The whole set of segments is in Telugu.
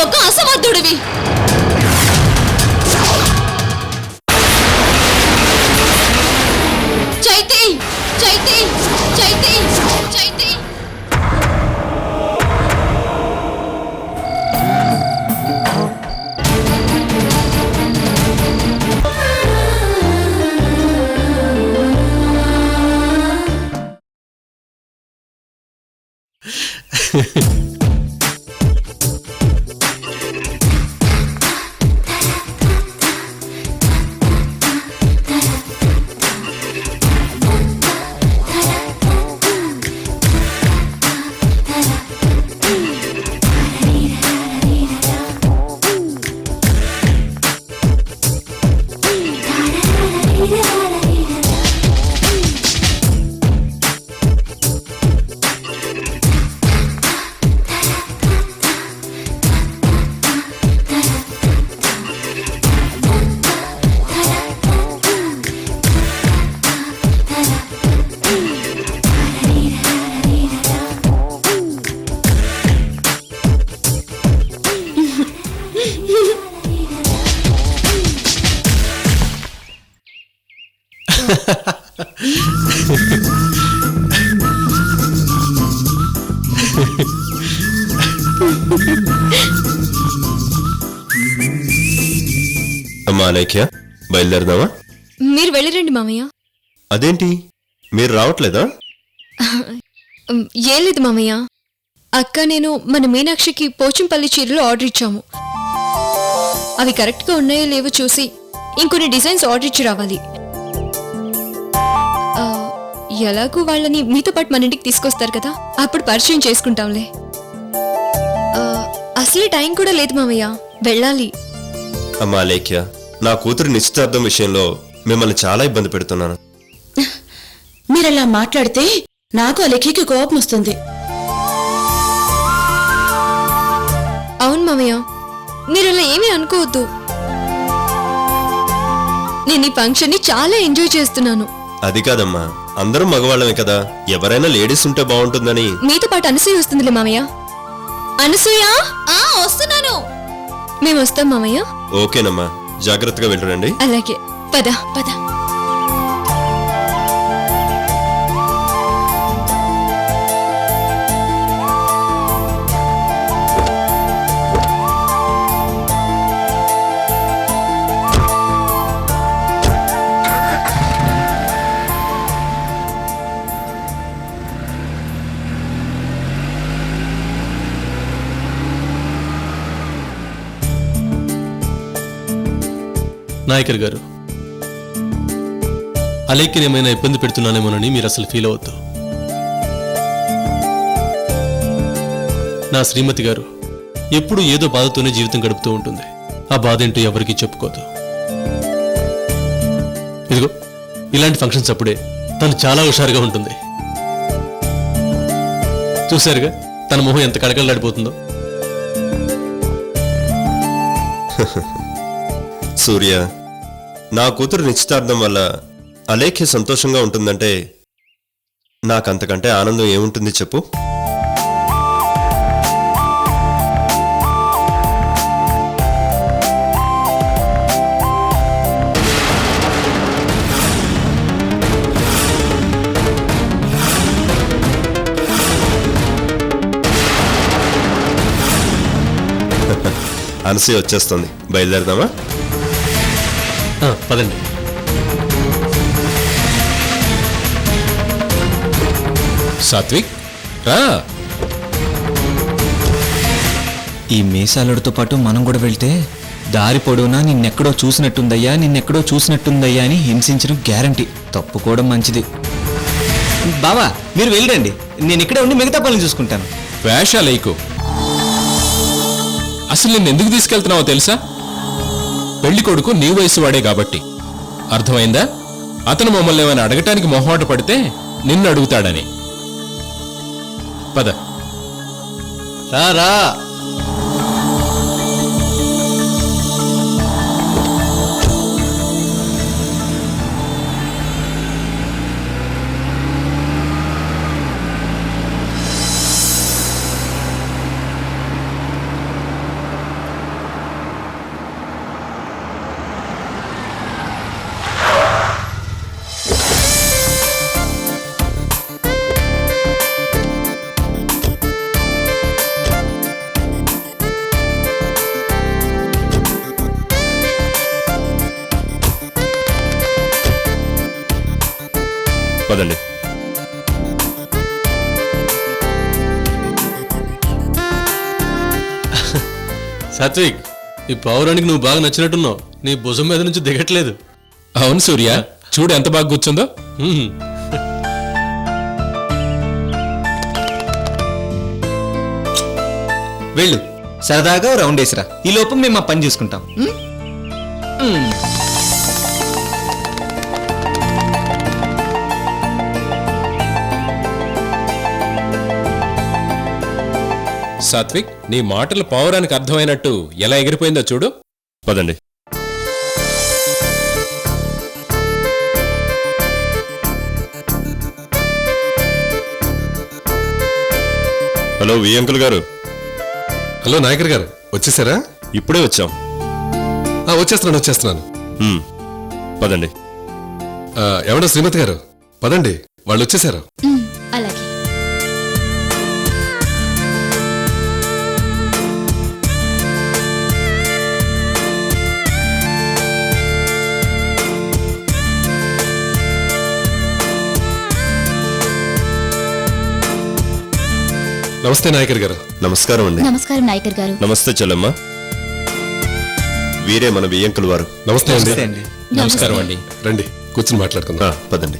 ఒక అసమర్థుడివి. చైతి చైతి చైతి చైతి అమ్మా అలేఖ్య, బయలుదేరదామా? మీరు వెళ్ళిరండి మామయ్య. అదేంటి మీరు రావట్లేదా? ఏం లేదు మామయ్య, అక్క నేను మన మీనాక్షికి పోచంపల్లి చీరలు ఆర్డర్ ఇచ్చాము. అవి కరెక్ట్గా ఉన్నాయో లేవో చూసి ఇంకొన్ని డిజైన్స్ ఆర్డర్ ఇచ్చి రావాలి. ఎలాగూ వాళ్ళని మీతో పాటు మన ఇంటికి తీసుకొస్తారు కదా, అప్పుడు పరిచయం చేసుకుంటాంలే. అసలే టైం కూడా లేదు మామయ్య, వెళ్ళాలి. అమ్మా అలేఖ్య, నా కూతురు నిశ్చితార్థం విషయంలో మిమ్మల్ని చాలా ఇబ్బంది పెడుతున్నాను. మీరలా మాట్లాడితే నాకు అలేఖ్యకి కోపం వస్తుంది. అవును మామయ్య, మీరు అలా ఏమీ అనుకోవద్దు. నేను ఈ ఫంక్షన్ ని చాలా ఎంజాయ్ చేస్తున్నాను. అది కాదమ్మా, అందరం మగవాళ్ళమే కదా, ఎవరైనా లేడీస్ ఉంటే బాగుంటుందని. మీతో పాటు అనసూయ వస్తుందిలే మామయ్య. అనసూయ, వస్తున్నాను. మేము వస్తాం మామయ్య. ఓకేనమ్మా, జాగ్రత్తగా వెళ్ళరండి. అలాగే, పద పద. నాయకర్ గారు, అలేఖ్యని ఏమైనా ఇబ్బంది పెడుతున్నానేమోనని మీరు అసలు ఫీల్ అవద్దు. నా శ్రీమతి గారు ఎప్పుడూ ఏదో బాధతోనే జీవితం గడుపుతూ ఉంటుంది. ఆ బాధ ఏంటో ఎవరికీ చెప్పుకోదు. ఇదిగో ఇలాంటి ఫంక్షన్స్ అప్పుడే తను చాలా హుషారుగా ఉంటుంది. చూశారుగా తన మొహం ఎంత కళకళలాడిపోతుందో. సూర్య, నా కూతురు నిశ్చితార్థం వల్ల అలేఖ్య సంతోషంగా ఉంటుందంటే నాకంతకంటే ఆనందం ఏముంటుంది చెప్పు? అనసూయ వచ్చేస్తుంది, బయలుదేరదామా? పదండి. సాత్విక్ రా. ఈ మీసాలుడితో పాటు మనం కూడా వెళ్తే దారి పొడవునా నిన్నెక్కడో చూసినట్టుందయ్యా అని హింసించడం గ్యారంటీ. తప్పుకోవడం మంచిది. బావా మీరు వెళ్ళండి, నేను ఇక్కడే ఉండి మిగతా పనులు చూసుకుంటాను. వేషాలైకు. అసలు నిన్ను ఎందుకు తీసుకెళ్తున్నావో తెలుసా? పెళ్లి కొడుకు నీ వయసు వాడే కాబట్టి. అర్థమైందా? అతను మమ్మల్ని ఏమైనా అడగటానికి మొహమాట పడితే నిన్ను అడుగుతాడని. పద. రా. పదండి. సాత్విక్, ఈ పావురానికి నువ్వు బాగా నచ్చినట్టున్నావు. నీ భుజం మీద నుంచి దిగట్లేదు. అవును సూర్య, చూడు ఎంత బాగా కూర్చుందో. హ్మ్. వెళ్ళు, సరదాగా ఓ రౌండ్ వేసిరా. ఈ లోపం మేము మా పని చేసుకుంటాం. సాత్విక్, నీ మాటలు పావురానికి అర్థమైనట్టు ఎలా ఎగిరిపోయిందో చూడు. పదండి. హలో వి అంకుల్ గారు, హలో నాయకర్ గారు, వచ్చేసారా? ఇప్పుడే వచ్చాం. వచ్చేస్తున్నాను. పదండి. ఎవడో శ్రీమతి గారు, పదండి, వాళ్ళు వచ్చేసారు. అలాగే. నమస్తే నాయకర్ గారు. నమస్కారం అండి. నమస్కారం నాయకర్ గారు. నమస్తే చెల్లమ్మ. వీరే మన వి అంకుల్ వారు. నమస్తే అండి. నమస్తే అండి. నమస్కారం అండి. రండి, కూర్చుని మాట్లాడుకుందాం. పదండి.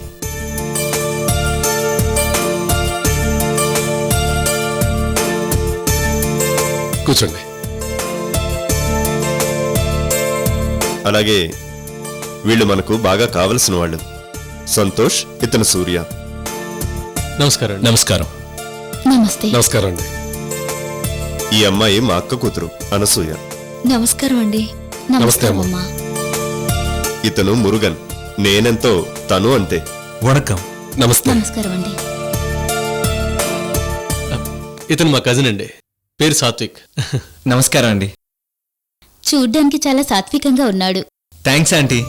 కూర్చోండి. అలాగే వీళ్ళు మనకు బాగా కావలసిన వాళ్ళు. సంతోష్, ఇతను సూర్య. నమస్కారం అండి. నమస్కారం. నమస్తే. నమస్కారం అండి. ఈ అమ్మాయి మా అక్క కూతురు అనసూయ. నమస్కారం అండి. నమస్తే అమ్మ. అమ్మా. ఇతను మురుగన్. నేనెంతో తను అంతే. వణకం. నమస్తే. నమస్కారం అండి. ఇతను మా కజిన్ అండి, పేరు సాత్విక్. నమస్కారం అండి. చూడ్డానికి చాలా సాత్వికంగా ఉన్నాడు. Thanks aunty.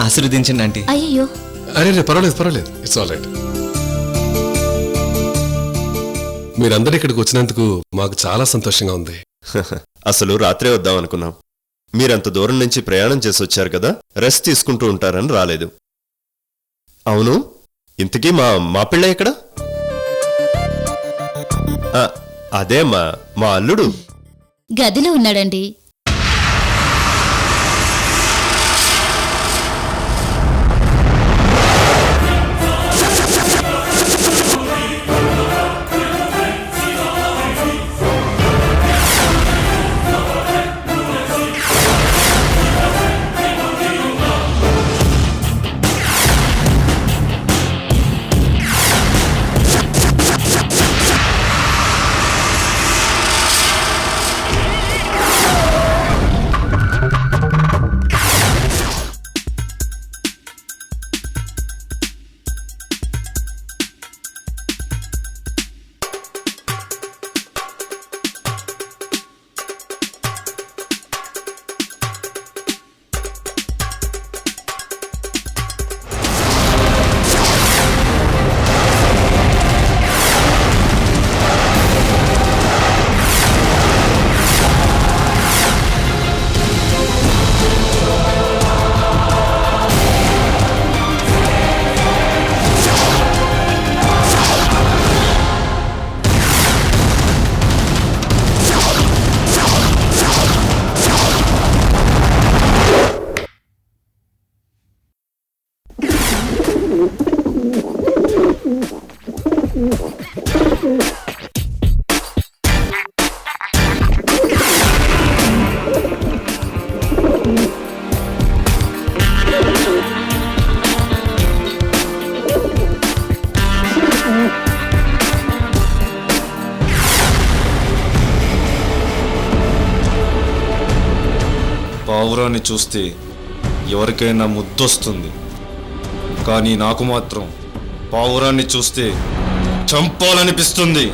ఆశీర్వదించండి ఆంటీ. అయ్యో, అరే పర్వాలేదు, ఇట్స్ ఆల్ రైట్. మీరందరూ ఇక్కడికి వచ్చినందుకు మాకు చాలా సంతోషంగా ఉంది. అసలు రాత్రే వద్దాం అనుకున్నాం. మీరంత దూరం నుంచి ప్రయాణం చేసి వచ్చారు కదా, రెస్ట్ తీసుకుంటూ ఉంటారని రాలేదు. అవును, ఇంతకీ మా పిల్ల ఎక్కడ? అదే మా అల్లుడు. గదిలో ఉన్నాడండి. పావురాన్ని చూస్తే ఎవరికైనా ముద్దొస్తుంది, కానీ నాకు మాత్రం పావురాన్ని చూస్తే చంపాలనిపిస్తుంది.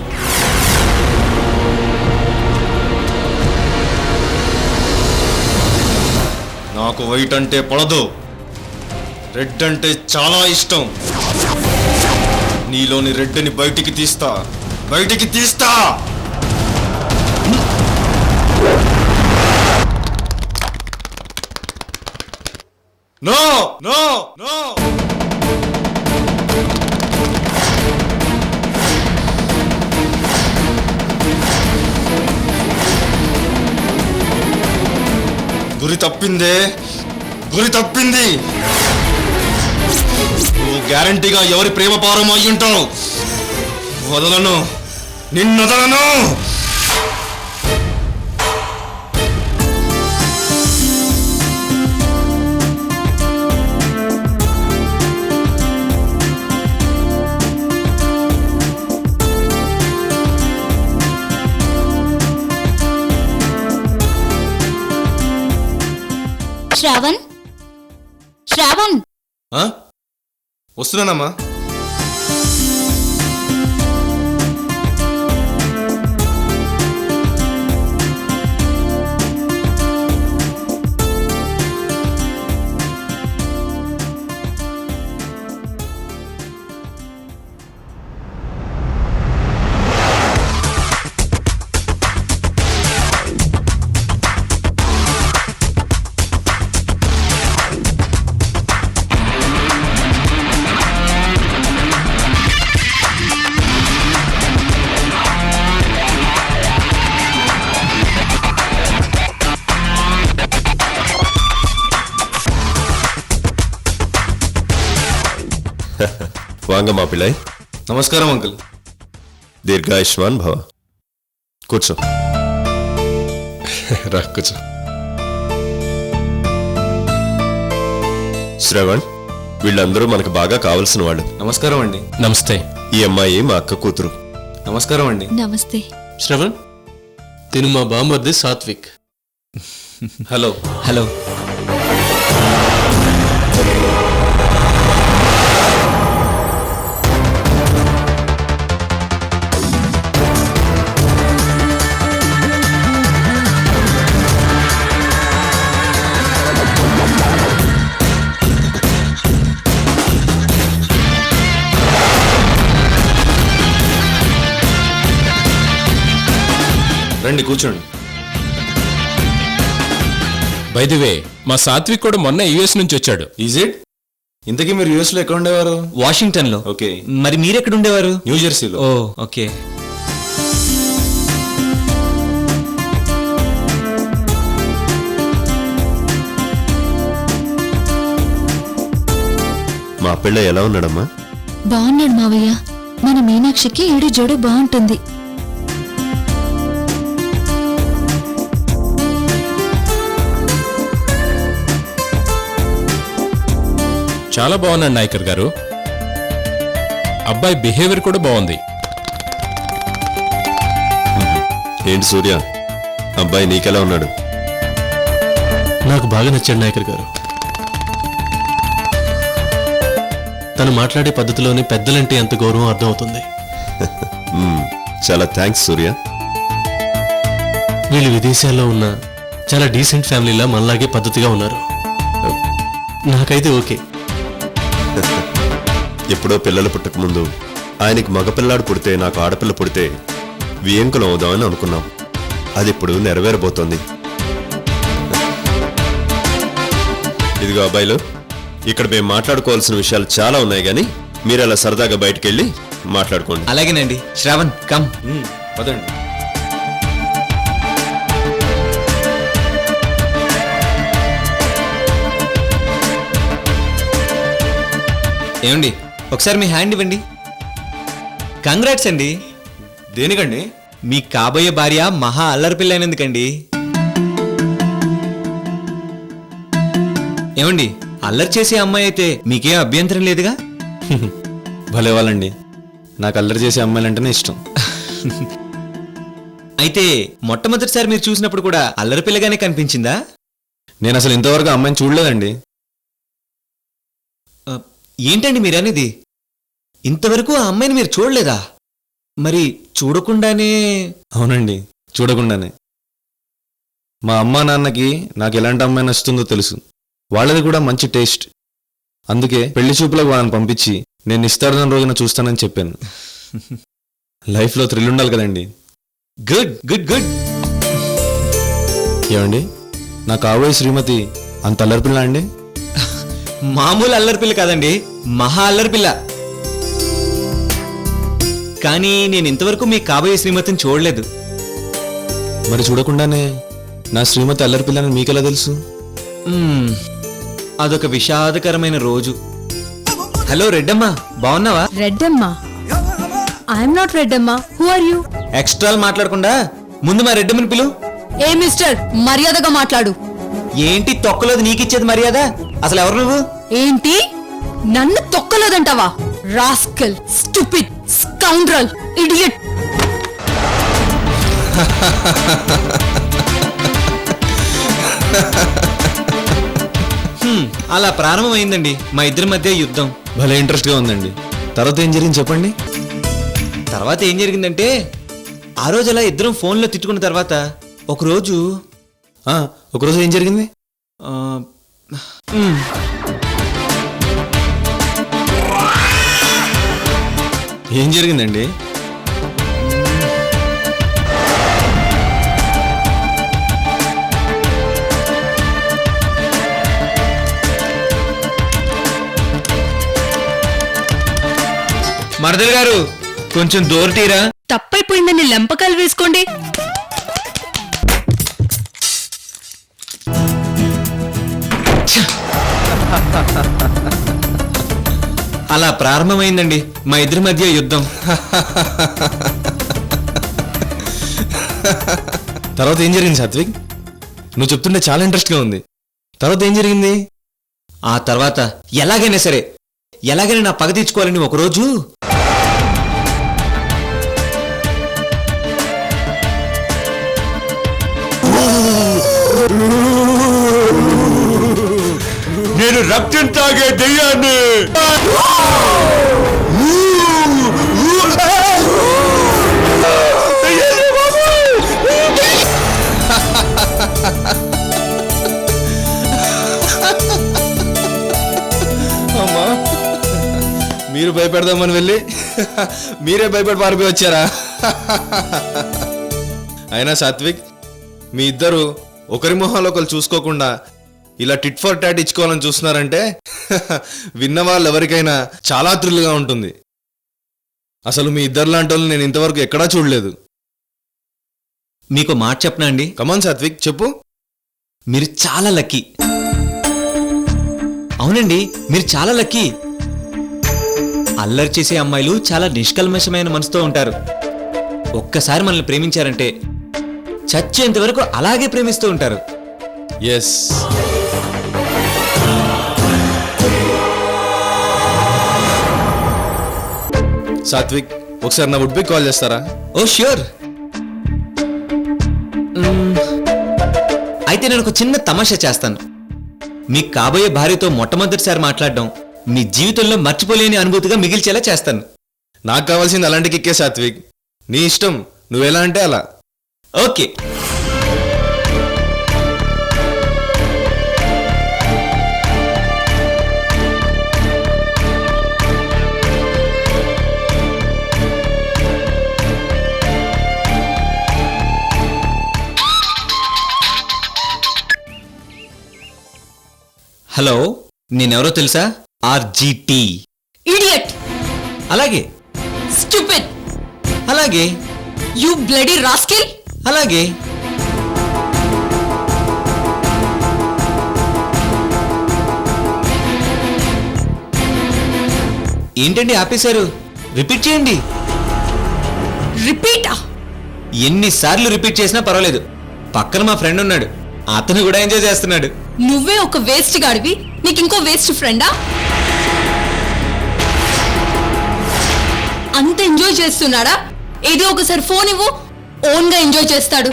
నాకు వైట్ అంటే పడదు, రెడ్ అంటే చాలా ఇష్టం. నీలోని రెడ్ని బయటికి తీస్తా. No! గురి తప్పిందే, గురి తప్పింది. నువ్వు గ్యారంటీగా ఎవరి ప్రేమ పారం అయి ఉంటావు. వదలను, నిన్నొదలను. శ్రావణ్, శ్రావణ్, ఆ? వస్తున్నానమ్మా. వాంగ మా పిల్లై. నమస్కారం అంకుల్. దీర్ఘాయుష్మాన్ భవ. కూర్చో. రా కూర్చో. శ్రవణ్, వీళ్ళందరూ మనకు బాగా కావలసిన వాళ్ళు. నమస్కారం అండి. నమస్తే. ఈ అమ్మాయి మా అక్క కూతురు. నమస్కారం అండి. నమస్తే. శ్రవణ్, తిను మా బామ్మర్ది సాత్విక్. హలో. హలో. రండి కూర్చోండి. బై ది వే, మా సాత్విక్ కూడా మొన్న యుఎస్ నుంచి వచ్చాడు. Is it? ఇంతకీ మీరు యుఎస్ లో ఎక్కడ ఉండేవారు? వాషింగ్టన్ లో. ఓకే. మరి మీరెక్కడ ఉండేవారు? న్యూ జెర్సీలో. ఓ ఓకే. మా పిల్ల ఎలా ఉన్నాడమ్మా? బాగున్నాడు మావయ్య. మన మీనాక్షికి ఈడు జోడు బాగుంటుంది. చాలా బాగున్నాడు నాయకర్ గారు. అబ్బాయి బిహేవియర్ కూడా బాగుంది. ఏంటి సూర్య, అబ్బాయి నీకెలా ఉన్నాడు? నాకు బాగా నచ్చాడు నాయకర్ గారు. తను మాట్లాడే పద్ధతిలోని పెద్దలంటే ఎంత గౌరవం అర్థమవుతుంది. చాలా థ్యాంక్స్ సూర్య. వీళ్ళు విదేశాల్లో ఉన్న చాలా డీసెంట్ ఫ్యామిలీలా మనలాగే పద్ధతిగా ఉన్నారు. నాకైతే ఓకే. ఎప్పుడో పిల్లలు పుట్టకముందు ఆయనకి మగపిల్లాడు పుడితే నాకు ఆడపిల్ల పుడితే వియంకులం అవుదామని అనుకున్నాం. అది ఇప్పుడు నెరవేరబోతోంది. ఇదిగో అబ్బాయిలు, ఇక్కడ మేము మాట్లాడుకోవాల్సిన విషయాలు చాలా ఉన్నాయి, కానీ మీరు అలా సరదాగా బయటకెళ్ళి మాట్లాడుకోండి. అలాగేనండి. శ్రావణ్ కమ్. పదండి. ఏమండి, ఒకసారి మీ హ్యాండ్ ఇవ్వండి. కంగ్రాట్స్ అండి. దేనికండి? మీ కాబోయే భార్య మహా అల్లరి పిల్లైనందుకండి. ఏమండి, అల్లరి చేసే అమ్మాయి అయితే మీకేం అభ్యంతరం లేదుగా? భలే వాళ్ళండి. నాకు అల్లరి చేసే అమ్మాయిలంటేనే ఇష్టం. అయితే మొట్టమొదటిసారి మీరు చూసినప్పుడు కూడా అల్లరి పిల్లగానే కనిపించిందా? నేను అసలు ఇంతవరకు ఆ అమ్మాయిని చూడలేదండి. ఏంటండి మీరనేది? ఇంతవరకు ఆ అమ్మాయిని మీరు చూడలేదా? మరి చూడకుండానే? అవునండి, చూడకుండానే. మా అమ్మా నాన్నకి నాకు ఎలాంటి అమ్మాయి నచ్చుతుందో తెలుసు. వాళ్ళది కూడా మంచి టేస్ట్. అందుకే పెళ్లి చూపులకు వాళ్ళని పంపించి నేను నిస్తార్థం రోజున చూస్తానని చెప్పాను. లైఫ్లో థ్రిల్ ఉండాలి కదండి. Good good good. ఏమండి, నా కాబోయే శ్రీమతి అంత అల్లరిపిల్ల అండి? మామూలు అల్లరిపిల్ల కాదండి, మహా అల్లరిపిల్ల. కానీ నేను ఇంతవరకు మీ కాబోయే శ్రీమతిని చూడలేదు. మరి చూడకుండానే నా శ్రీమతి అల్లరిపిల్లని మీకెలా తెలుసు? అదొక విషాదకరమైన రోజు. హలో రెడ్డమ్మా, బాగున్నావా? Reddamma? I'm not Reddamma. Who are you? ఎక్స్ట్రాలు మాట్లాడకుండా ముందు మా రెడ్డమ్మని పిలు. ఏ మిస్టర్, మర్యాదగా మాట్లాడు. ఏంటి తొక్కలోది నీకిచ్చేది మర్యాద? అసలు ఎవరు నువ్వు? ఏంటి నన్ను తొక్కలేదంటావా? Rascal, stupid, scoundrel, idiot. అలా ప్రారంభమైందండి మా ఇద్దరి మధ్య యుద్ధం. భలే ఇంట్రెస్ట్ గా ఉందండి. తర్వాత ఏం జరిగింది చెప్పండి. తర్వాత ఏం జరిగిందంటే, ఆ రోజు అలా ఇద్దరం ఫోన్లో తిట్టుకున్న తర్వాత ఒకరోజు ఒకరోజు ఏం జరిగింది? ఏం జరిగిందండి? మరదలు గారు కొంచెం దూరటీరా. తప్పైపోయిందని లెంపకాయలు వేసుకోండి. అలా ప్రారంభమైందండి మా ఇద్దరి మధ్య యుద్ధం. తర్వాత ఏం జరిగింది సాత్విక్? నువ్వు చెప్తుంటే చాలా ఇంట్రెస్ట్ గా ఉంది. తర్వాత ఏం జరిగింది? ఆ తర్వాత ఎలాగైనా సరే, ఎలాగైనా నా పగ తీర్చుకోవాలని ఒకరోజు నేను రక్తం తాగే దెయ్యాన్ని. అమ్మా, మీరు భయపెడదామని వెళ్ళి మీరే భయపడి పారిపోయి వచ్చారా? అయినా సాత్విక్, మీ ఇద్దరు ఒకరి మొహాలు ఒకరు చూసుకోకుండా ఇలా టిట్ ఫర్ టాట్ ఇచ్చుకోవాలని చూస్తున్నారంటే విన్న వాళ్ళు ఎవరికైనా చాలా థ్రిల్గా ఉంటుంది. అసలు మీ ఇద్దరు లాంటి వాళ్ళు నేను ఇంతవరకు ఎక్కడా చూడలేదు. మీకు మాట చెప్పనా అండి? కమాన్ సాత్విక్, చెప్పు. మీరు చాలా లక్కీ. అవునండి, మీరు చాలా లక్కీ. అల్లరి చేసే అమ్మాయిలు చాలా నిష్కల్మషమైన మనసుతో ఉంటారు. ఒక్కసారి మనల్ని ప్రేమించారంటే చచ్చేంత వరకు అలాగే ప్రేమిస్తూ ఉంటారు. ఎస్. సాత్విక్, ఒకసారి నా వుడ్ బి కాల్ చేస్తారా? ఓ ష్యూర్. అయితే నేను ఒక చిన్న తమాషా చేస్తాను. మీ కాబోయే భార్యతో మొట్టమొదటిసారి మాట్లాడడం మీ జీవితంలో మర్చిపోలేని అనుభూతిగా మిగిల్చేలా చేస్తాను. నాకు కావాల్సింది అలాంటి కిక్కే సాత్విక్. నీ ఇష్టం, నువ్వెలా అంటే అలా. ఓకే. హలో, నేనెవరో తెలుసా? ఆర్జిటి. ఇడియట్. అలాగే. స్టూపిడ్. అలాగే. You bloody rascal. అలాగే. ఏంటండి ఆపేశారు? రిపీట్ చేయండి. రిపీటా? ఎన్నిసార్లు రిపీట్ చేసినా పర్వాలేదు. పక్కన మా ఫ్రెండ్ ఉన్నాడు, అతను కూడా ఎంజాయ్ చేస్తున్నాడు. నువ్వే ఒక వేస్ట్ గాడివి, నీకు ఇంకో వేస్ట్ ఫ్రెండా? అంత ఎంజాయ్ చేస్తున్నాడా? ఏదో ఒకసారి ఫోన్ ఇవ్వు, ఓన్ గా ఎంజాయ్ చేస్తాడు.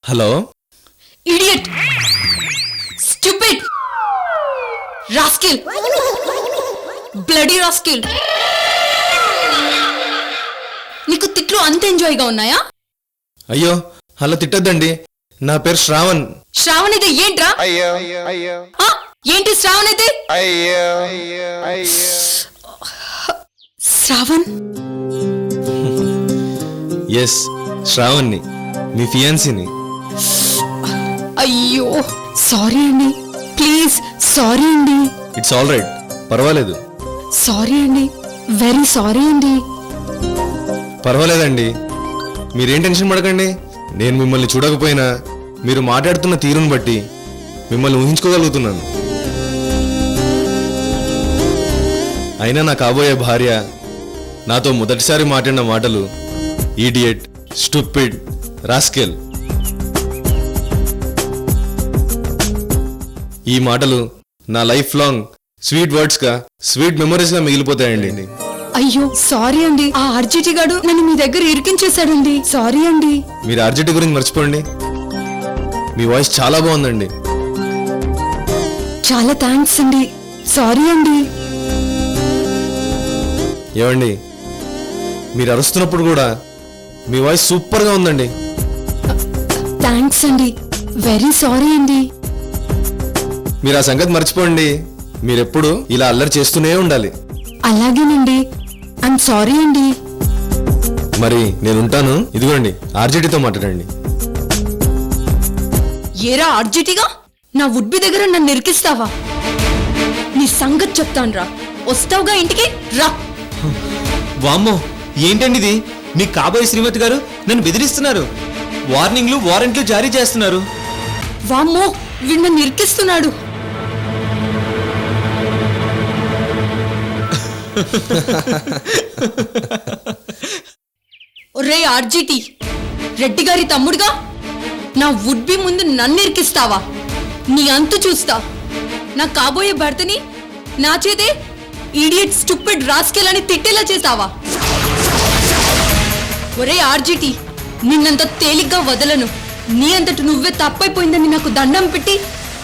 Hello. Idiot, stupid, rascal, bloody rascal. నీకు తిట్లు అంత ఎంజాయ్గా ఉన్నాయా? అయ్యో, అలా తిట్టద్దండి. నా పేరు శ్రావణ్. శ్రావణ్ ఇది ఏంట్రా? ఏంటి శ్రావణ్ అయితే? శ్రావణ్? ఎస్, శ్రావణ్ని, మీ ఫియాన్సీని. అయ్యో సారీ అండి, ప్లీజ్ సారీ అండి. ఇట్స్ ఆల్ రైట్, పర్వాలేదు. సారీ అండి, వెరీ సారీ అండి. పర్వాలేదండి, మీరేం టెన్షన్ పడకండి. నేను మిమ్మల్ని చూడకపోయినా మీరు మాట్లాడుతున్న తీరును బట్టి మిమ్మల్ని ఊహించుకోగలుగుతున్నాను. అయినా నా కాబోయే భార్య నాతో మొదటిసారి మాట్లాడిన మాటలు ఈడియట్, స్టూపిడ్, రాస్కెల్. ఈ మాటలు నా లైఫ్ లాంగ్ స్వీట్ వర్డ్స్గా, స్వీట్ మెమరీస్గా మిగిలిపోతాయండి. అయ్యో సారీ అండి, ఆ ఆర్జిటి గాడు నన్ను మీ దగ్గర ఇరికించేశాడండి. సారీ అండి. మీరు ఆర్జిటి గురించి మర్చిపోండి. మీ వాయిస్ చాలా బాగుందండి. చాలా థ్యాంక్స్ అండి. సారీ అండి. ఏమండి, మీరు అరుస్తున్నప్పుడు కూడా మీ వాయిస్ సూపర్గా ఉందండి. థ్యాంక్స్ అండి. వెరీ సారీ అండి. మీరు ఆ సంగతి మర్చిపోండి. మీరెప్పుడు ఇలా అల్లరి చేస్తూనే ఉండాలి. అలాగేనండి. ఐమ్ సారీ అండి. మరి నేనుంటాను. ఇదిగోండి, ఆర్జిటితో మాట్లాడండి. ఏరా ఆర్జిటిగా నా వుడ్బి దగ్గర నన్ను ఇరికిస్తావా? నీ సంగతి చెప్తానురా. వస్తావుగా ఇంటికి రా. వామ్మో, ఏంటండి ఇది? మీ కాబోయే శ్రీమతి గారు నన్ను బెదిరిస్తున్నారు. వార్నింగ్లు, వారెంట్లు జారీ చేస్తున్నారు. వామ్మో, వీడు నన్ను ఇరికిస్తున్నాడు. ఒరే ఆర్జిటి, రెడ్డి గారి తమ్ముడుగా నా వుడ్బి ముందు నన్ను ఇరికిస్తావా? నీ అంతు చూస్తా. నా కాబోయే భర్తని నా చేతే ఈడియట్, స్టూపిడ్, రాస్కెల్ అని తిట్టేలా చేస్తావా? ఒరే ఆర్జిటి, నిన్నంత తేలిగ్గా వదలను. నీ అంతటి నువ్వే తప్పైపోయిందని నాకు దండం పెట్టి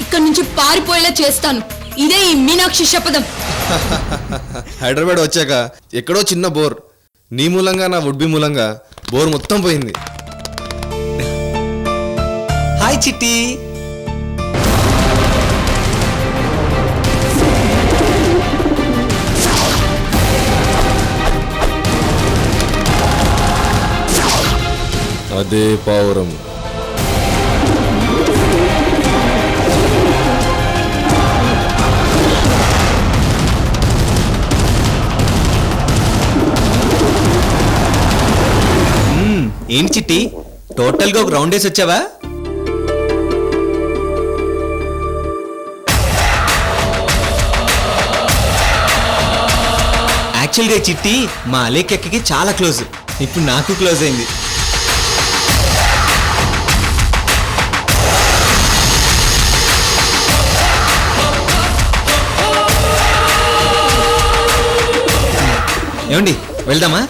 ఇక్కడి నుంచి పారిపోయేలా చేస్తాను. ఇదే ఈ మీనాక్షి శపథం. హైదరాబాద్ వచ్చాక ఎక్కడో చిన్న బోర్, నీ మూలంగా, నా వుడ్బి మూలంగా బోర్ మొత్తం పోయింది. హాయ్ చిట్టి. అదే పావురం. ఏంటి చిట్టి, టోటల్ గా ఒక రౌండ్ వేసి వచ్చావా? యాక్చువల్గా చిట్టి మా అలేఖ్యకి చాలా క్లోజ్. ఇప్పుడు నాకు క్లోజ్ అయింది. ఏమండి, వెళ్దామా?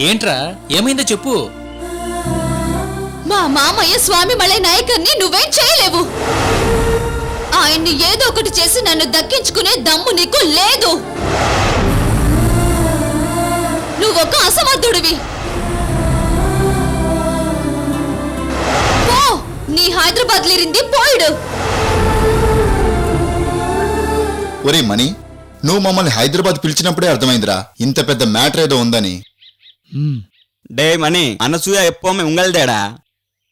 ఏంట్రా, ఏమైందో చెప్పు. మా మామయ్య స్వామి మలై నాయకర్ని నువ్వేం చేయలేవు. ఆయన్ని ఏదో ఒకటి చేసి నన్ను దక్కించుకునే దమ్ము నీకు లేదు. నువ్వొక అసమర్థుడివి. పో, నీ హైదరాబాద్ లేరింది పోయిడు. ఒరే మణి, నువ్వు మమ్మల్ని హైదరాబాద్ పిలిచినప్పుడే అర్థమైందిరా ఇంత పెద్ద మ్యాటర్ ఏదో ఉందని. డే మణి, అనసూయ ఎప్పొమ్మే ఉంగల్దేడా.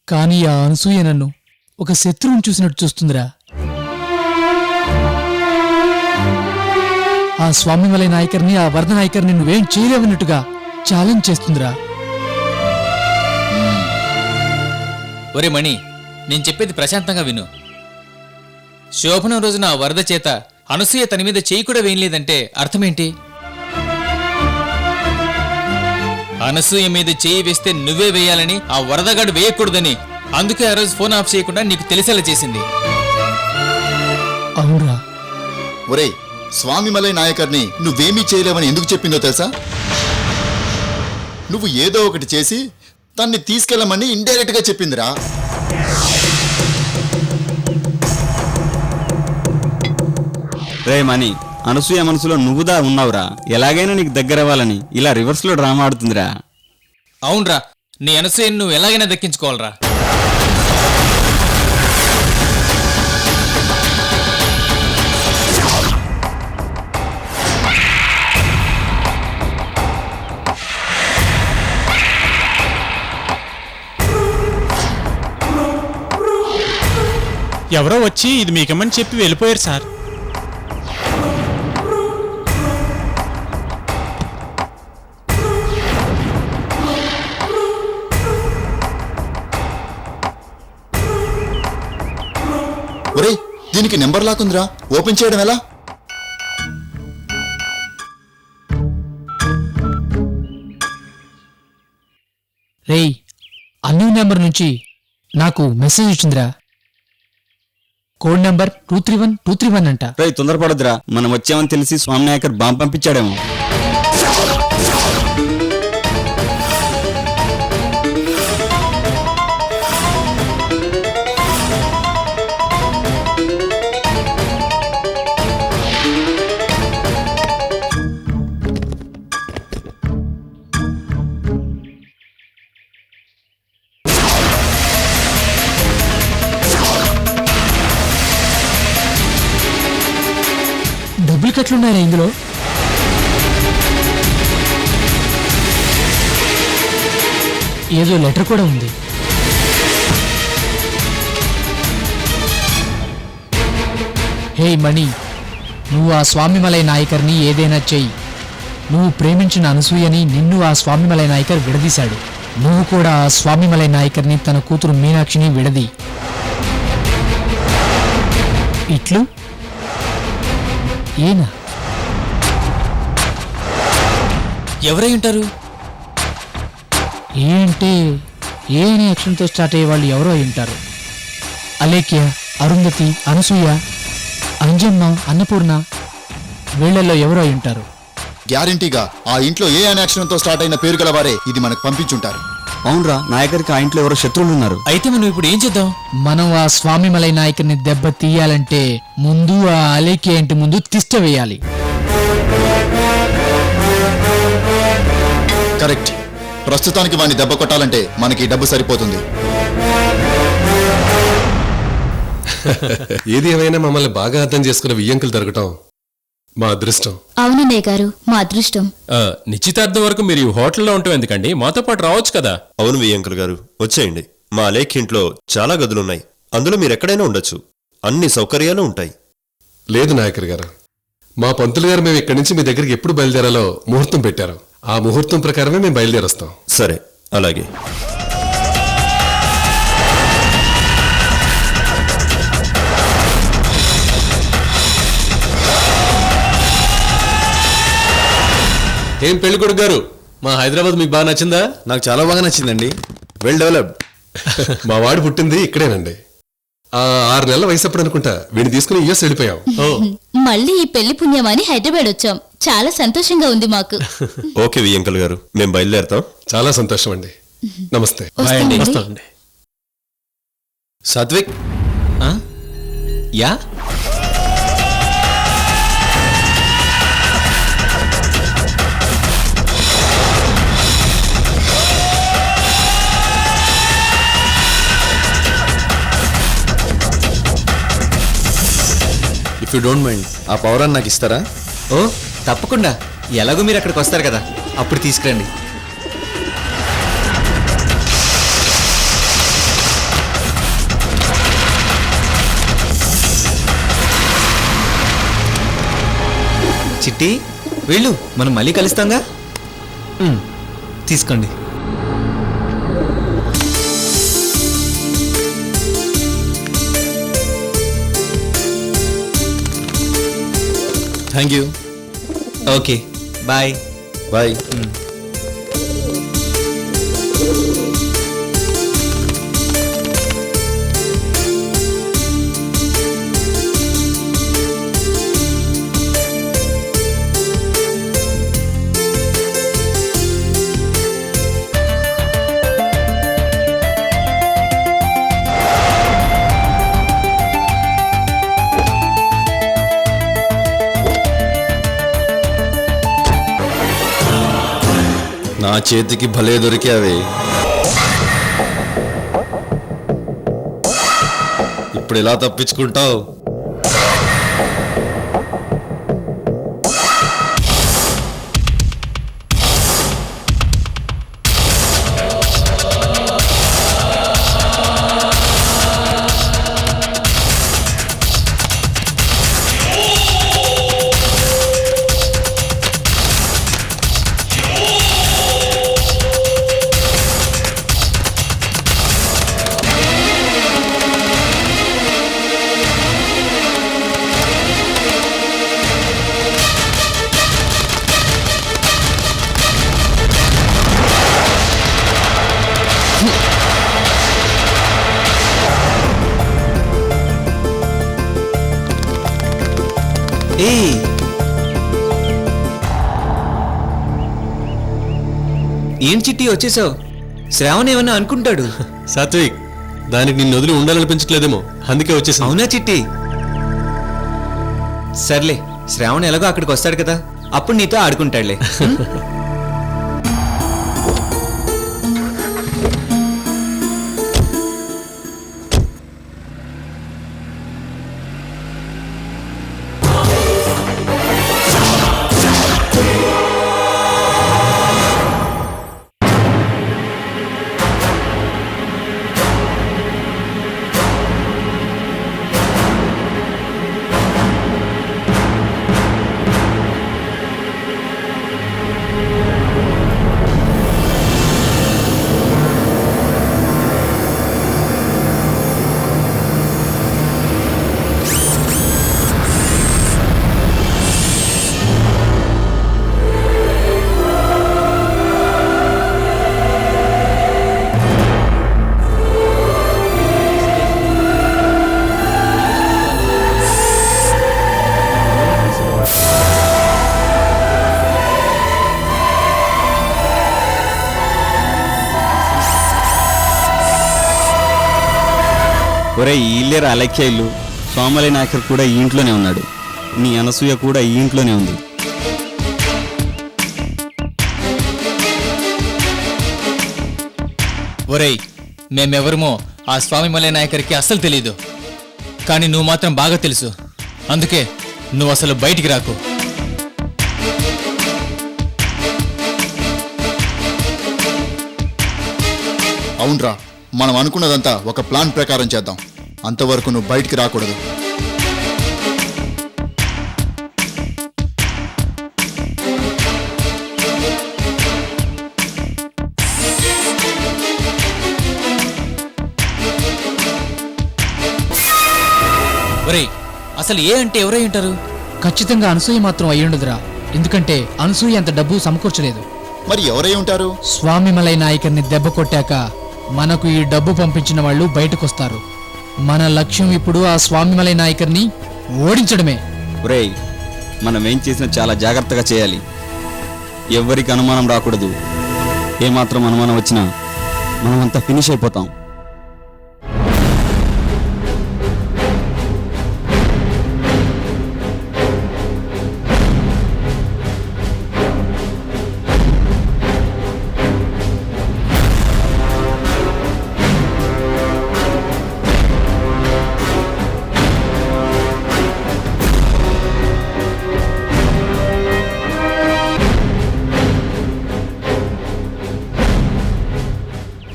కానీ ఆ అనసూయ నన్ను ఒక శత్రువుని చూసినట్టు చూస్తుందిరా. ఆ స్వామిమలై నాయకర్ని, ఆ వరద నాయకర్ని నువ్వేం చేయలేవన్నట్టుగా ఛాలెంజ్ చేస్తుందిరా. ఒరే మణి, నేను చెప్పేది ప్రశాంతంగా విను. శోభనం రోజున ఆ వరద చేత అనసూయ తన మీద చేయి కూడా వేయలేదంటే అర్థమేంటి? అనసూయ మీద చేయి వేస్తే నువ్వే వేయాలని, ఆ వరదగాడు వేయకూడదని, అందుకే ఆ రోజు ఫోన్ ఆఫ్ చేయకుండా నీకు తెలిసేలా చేసింది. అవునరా. ఒరే, స్వామిమలై నాయకర్ని నువ్వేమీ చేయలేవని ఎందుకు చెప్పిందో తెలుసా? నువ్వు ఏదో ఒకటి చేసి తన్ని తీసుకెళ్ళమని ఇండైరెక్ట్ గా చెప్పిందిరా. రే మణి, అనసూయ మనసులో నువ్వుదా ఉన్నావురా. ఎలాగైనా నీకు దగ్గర అవ్వాలని ఇలా రివర్స్ లో డ్రామా ఆడుతుందిరా. అవునరా, నీ అనసూయను నువ్వు ఎలాగైనా దక్కించుకోవాలరా. ఎవరో వచ్చి ఇది మీకేమని చెప్పి వెళ్ళిపోయారు సార్. ఒరే, దీనికి నెంబర్ లాక్కుందిరా, ఓపెన్ చేయడం ఎలా? రేయ్, అన్యూ నెంబర్ నుంచి నాకు మెసేజ్ వచ్చిందిరా. కోడ్ నెంబర్ 231231 అంట. రే తొందరపడద్దురా, మనం వచ్చామని తెలిసి స్వామి నాయకర్ బాంబు పంపించాడేమో. డూప్లికేట్లున్నారా ఇందులో? ఏదో లెటర్ కూడా ఉంది. హే మణి, నువ్వు ఆ స్వామిమలై నాయకర్ని ఏదైనా చెయ్యి. నువ్వు ప్రేమించిన అనసూయని నిన్ను ఆ స్వామిమలై నాయకర్ విడదీశాడు. నువ్వు కూడా ఆ స్వామిమలై నాయకర్ని తన కూతురు మీనాక్షిని విడది. ఇట్లు ఏనా? ఎవరై ఉంటారు? ఏ అంటే ఏ అనే అక్షరంతో స్టార్ట్ అయ్యే వాళ్ళు ఎవరో అయి ఉంటారు. అలేఖ్య, అరుంధతి, అనసూయ, అంజమ్మ, అన్నపూర్ణ, వీళ్లలో ఎవరో అయి ఉంటారు. గ్యారంటీగా ఆ ఇంట్లో ఏ అనే అక్షరంతో స్టార్ట్ అయిన పేరు గల వారే ఇది మనకు పంపించుంటారు. అవునరా, నాయకరికి ఆ ఇంట్లో ఎవరో శత్రువులు ఉన్నారు. అయితే మనం ఇప్పుడు ఏం చేద్దాం? మనం ఆ స్వామిమలై నాయకుని దెబ్బ తీయాలంటే ముందు ఆ అలేఖ్య ఇంటి ముందు తిష్ట వేయాలి. కరెక్ట్. ప్రస్తుతానికి వాడిని దెబ్బ కొట్టాలంటే మనకి డబ్బు సరిపోతుంది. ఏది ఏమైనా మమ్మల్ని బాగా అర్థం చేసుకున్న వియ్యంకులు దొరకటం మా అదృష్టం. అవునన్నయ్య గారు, మా అదృష్టం. నిశ్చితార్థం వరకు మీరు ఈ హోటల్లో ఉండటం ఎందుకండి? మాతో పాటు రావచ్చు కదా. అవును వియ్యంకుల్ గారు, వచ్చేయండి. మా అలేఖ్య ఇంట్లో చాలా గదులున్నాయి, అందులో మీరెక్కడైనా ఉండొచ్చు. అన్ని సౌకర్యాలు ఉంటాయి. లేదు నాయకర్ గారు, మా పంతులు గారు మేము ఇక్కడి నుంచి మీ దగ్గరికి ఎప్పుడు బయలుదేరాలో ముహూర్తం పెట్టారు. ఆ ముహూర్తం ప్రకారమే మేము బయలుదేరొస్తాం. సరే, అలాగే. ఏం పెళ్లి కొడుకు గారు, మా హైదరాబాద్ మీకు బాగా నచ్చిందా? నాకు చాలా బాగా నచ్చిందండి. Well developed. మా వాడు పుట్టింది ఇక్కడేనండి. 6 నెలల వయసు అప్పుడు అనుకుంటా వీడిని తీసుకుని యుఎస్ వెళ్ళిపోయాం. మళ్ళీ ఈ పెళ్లి పుణ్యమాని హైదరాబాద్ వచ్చాం. చాలా సంతోషంగా ఉంది మాకు. ఓకే వియ్యంకుల్ గారు, మేము బయలుదేరతాం. చాలా సంతోషం అండి. నమస్తే. వస్తామండి. Satvik, yeah if you don't mind ఆ పౌరాన్ని నాకు ఇస్తారా? ఓ తప్పకుండా. ఎలాగో మీరు అక్కడికి వస్తారు కదా, అప్పుడు తీసుకురండి. చిట్టి, వెళ్ళు, మనం మళ్ళీ కలుస్తాంగా. తీసుకోండి. Thank you. Okay, bye. Bye. నా చేతికి భలే దొరికావే. ఇప్పుడు ఎలా తప్పించుకుంటావు? ఏం చిట్టి వచ్చేసావు? శ్రావణ్ ఏమన్నా అనుకుంటాడు. సాత్విక్, దానికి నిన్ను వదిలి ఉండాలనిపించట్లేదేమో, అందుకే వచ్చేసి. అవునా చిట్టి? సర్లే, శ్రావణ్ ఎలాగో అక్కడికి వస్తాడు కదా, అప్పుడు నీతో ఆడుకుంటాడులే. ఒరే ఈ ఇల్లేరా అలఖ్య ఇల్లు. సోమలి నాయకర్ కూడా ఈ ఇంట్లోనే ఉన్నాడు. నీ అనసూయ కూడా ఈ ఇంట్లోనే ఉంది. ఒరేయ్, మేమెవరమో ఆ స్వామి మలయ నాయకరికి అస్సలు తెలీదు, కానీ నువ్వు మాత్రం బాగా తెలుసు. అందుకే నువ్వు అసలు బయటికి రాకు. అవునరా, మనం అనుకున్నదంతా ఒక ప్లాన్ ప్రకారం చేద్దాం. అంతవరకు నువ్వు బయటికి రాకూడదు. ఒరేయ్, అసలు ఏ అంటే ఎవరై ఉంటారు? ఖచ్చితంగా అనసూయ మాత్రం అయ్యుండదురా. ఎందుకంటే అనసూయ అంత డబ్బు సమకూర్చలేదు. మరి ఎవరై ఉంటారు? స్వామి మలై నాయకర్ని దెబ్బ కొట్టాక మనకు ఈ డబ్బు పంపించిన వాళ్ళు బయటకొస్తారు. మన లక్ష్యం ఇప్పుడు ఆ స్వామి మలై నాయకర్ని ఓడించడమే. ఒరేయ్, మనం ఏం చేసినా చాలా జాగ్రత్తగా చేయాలి. ఎవ్వరికి అనుమానం రాకూడదు. ఏమాత్రం అనుమానం వచ్చినా మనమంతా ఫినిష్ అయిపోతాం.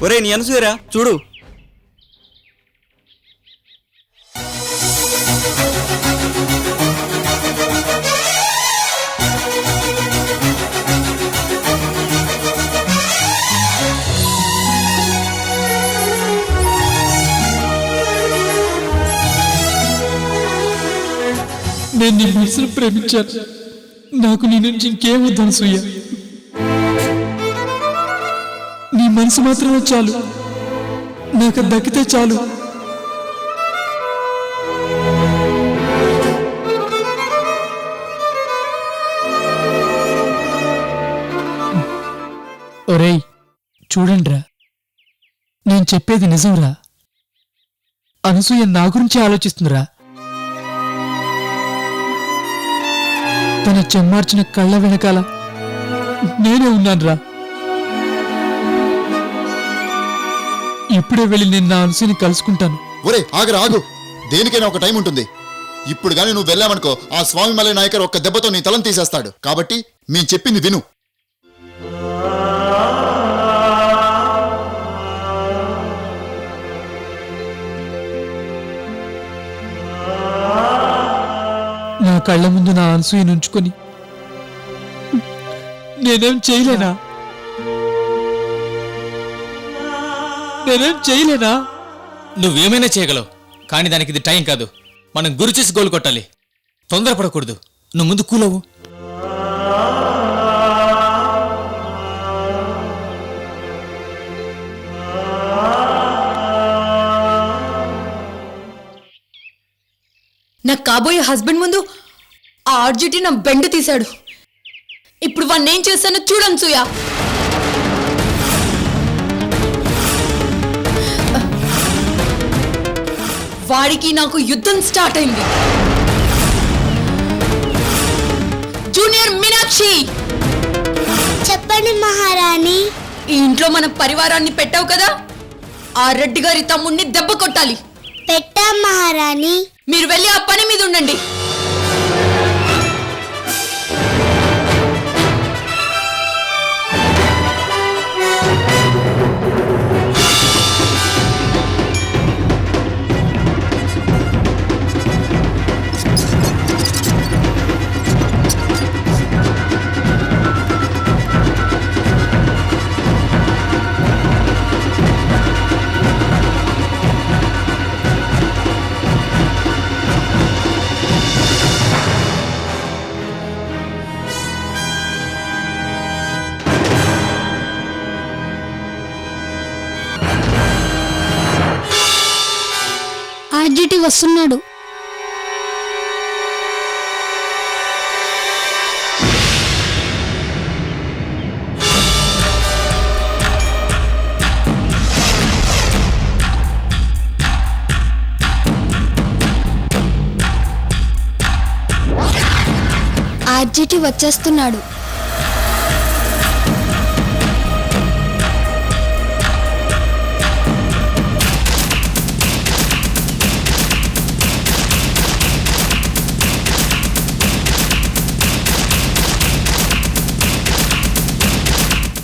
ఒరే నీ అనసూయరా చూడు. నేను నీ మనసును ప్రేమించాను. నాకు నీ నుంచి ఇంకేం వద్దు అనసూయ. నీ మనసు మాత్రమే చాలు, నాకు దక్కితే చాలు. ఒరేయ్ చూడండిరా, నేను చెప్పేది నిజంరా. అనసూయ నా గురించి ఆలోచిస్తుందిరా. తన చెమ్మార్చిన కళ్ళ వెనకాల నేనే ఉన్నానురా. ఇప్పుడే వెళ్ళి నేను నా అనసూయని కలుసుకుంటాను. ఒరే ఆగరా ఆగు, దేనికైనా ఒక టైం ఉంటుంది. ఇప్పుడు గాని నువ్వు వెళ్ళావనుకో ఆ స్వామి మలై నాయకర్ ఒక్క దెబ్బతో నీ తలం తీసేస్తాడు. కాబట్టి మేము చెప్పింది విను. నా కళ్ళ ముందు నా అనసూయని ఉంచుకొని నేనేం చేయలేనా? నువ్వేమైనా చేయగలవు, కానీ దానికి ఇది టైం కాదు. మనం గురి చేసి గోలు కొట్టాలి. తొందరపడకూడదు. నువ్వు ముందు కూలవు. నా కాబోయే హస్బెండ్ ముందు ఆ ఆర్జిటి నా బెండు తీశాడు. ఇప్పుడు వాడిని ఏం చేశానో చూడనసూయ. వాడికి నాకు యుద్ధం స్టార్ట్ అయింది. జూనియర్ మీనాక్షి, చెప్పండి మహారాణి. ఈ ఇంట్లో మన పరివారాన్ని పెట్టావు కదా, ఆ రెడ్డి గారి తమ్ముడిని దెబ్బ కొట్టాలి. పెట్టాం మహారాణి. మీరు వెళ్ళి ఆ పని మీద ఉండండి. ఆర్జిటి వస్తున్నాడు. ఆర్జిటి వచ్చేస్తున్నాడు.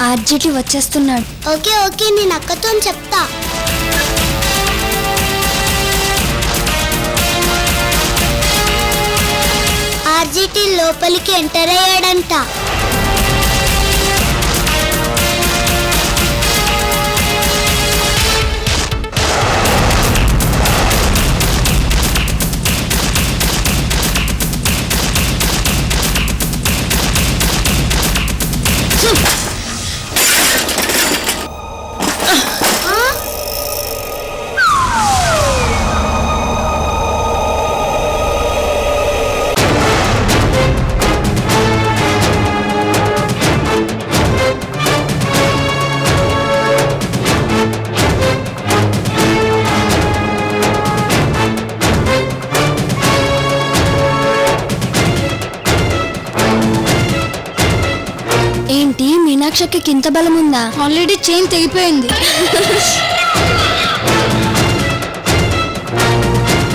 ఆర్జిటి వచ్చేస్తున్నాడు. ఓకే ఓకే, నేను అక్కతో చెప్తా. ఆర్జిటి లోపలికి ఎంటర్ అయ్యాడంట. ఏంటి మీనాక్షకి ఇంత బలం ఉందా? ఆల్రెడీ చైన్ తెగిపోయింది.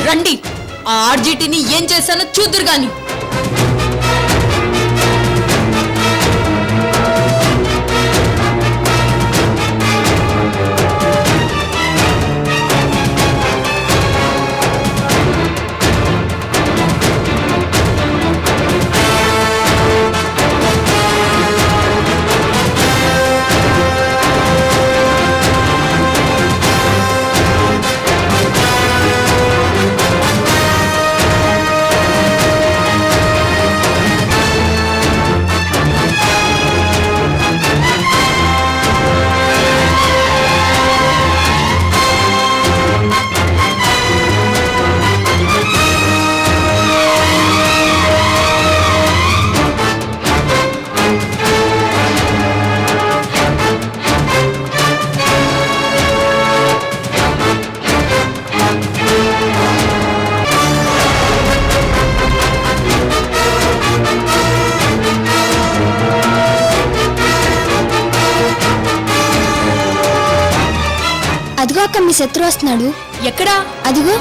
రండి, ఆ ఆర్జిటిని ఏం చేశానో చూద్దురు గాని. అదిగో అక్క మీ శత్రు వస్తున్నాడు. ఎక్కడా? అదిగో